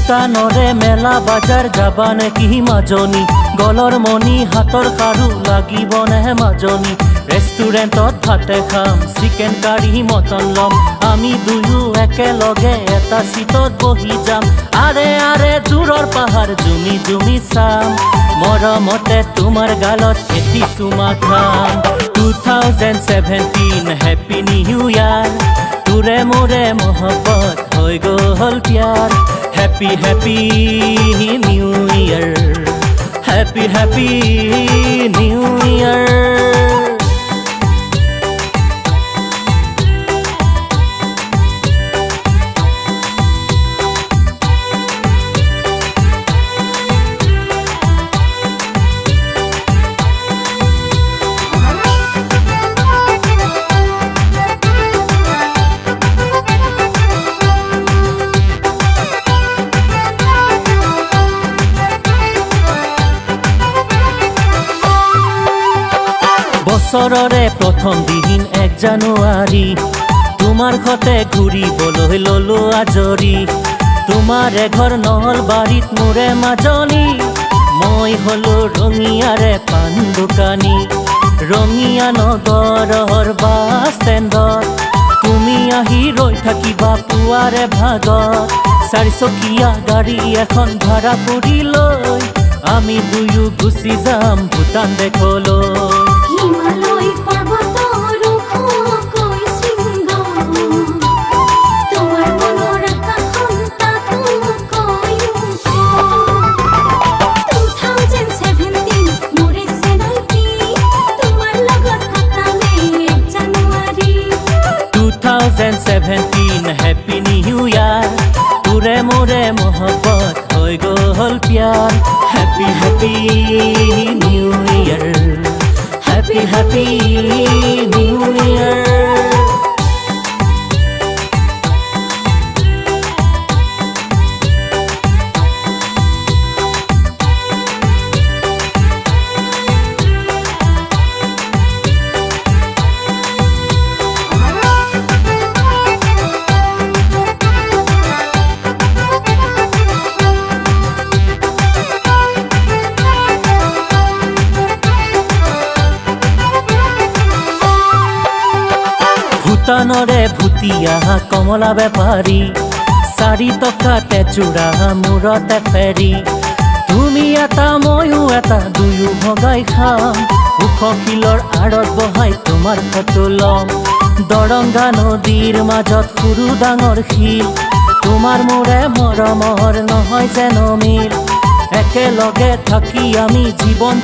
ভূটানৰে মেলা বাজাৰ যাবা নেকি মাজনী গলৰ মণি হাতৰ খাৰু লাগিবনে মাজনী ৰেষ্টুৰেণ্টত ভাতে খাম চিকেন কাৰী মটন লম আমি দুয়ো একেলগে এটা চিটত বহি যাম আৰে আৰে দূৰৰ পাহাৰ জুমি জুমি চাম মৰমতে তোমাৰ গালত এটি চুমা খাম 2017 হেপী নিউ ইয়াৰ তোৰে মোৰে মহব্বত হৈ গ'ল প্যাৰ Happy, happy New Year Happy, happy New Year বছৰৰে প্ৰথম দিন 1 জানুৱাৰী তোমাৰ ঘৰতে ঘূৰিবলৈ ললো আজৰি তোমাৰ ঘৰ নলবাৰীত মোৰে মাজনী মই হলো ৰঙিয়াৰে পাণ দোকানী ৰঙিয়া নগৰৰ বাছ ষ্টেণ্ডত তুমি আহি ৰৈ থাকিবা পুৱাৰে ভাগত 4 চকীয়া গাড়ী এখন ভাড়া কৰি লৈ আমি দুয়ো গুচি যাম ভূটান দেশলৈ হিমালয় পৰ্বতৰ ওখকৈ শৃংগ তোমাৰ মনৰ আকাশখন তাতোকৈ ওখ 2017 মোৰে চেনাইকি তোমাৰ লগত কটালে 1 জানুৱাৰী 2017 হেপী নিউ ইয়াৰ তোৰে মোৰে মহব্বত হৈ গ'ল প্যাৰ happy happy new year Happy, happy New Year ভূটানৰে ভুটিয়া কমলা বেপাৰী 4 টকাতে চূড়া মূৰতে ফেৰি তুমি এটা ময়ো এটা দুয়ো ভগাই খাম ওখ শিলৰ আঁৰত বহাই তোমাৰ ফটো ল'ম দৰংগা নদীৰ মাজত সৰু ডাঙৰ শিল তোমাৰ মোৰে মৰমৰ নহয় যেন মিল একেলগে থাকি আমি জীৱন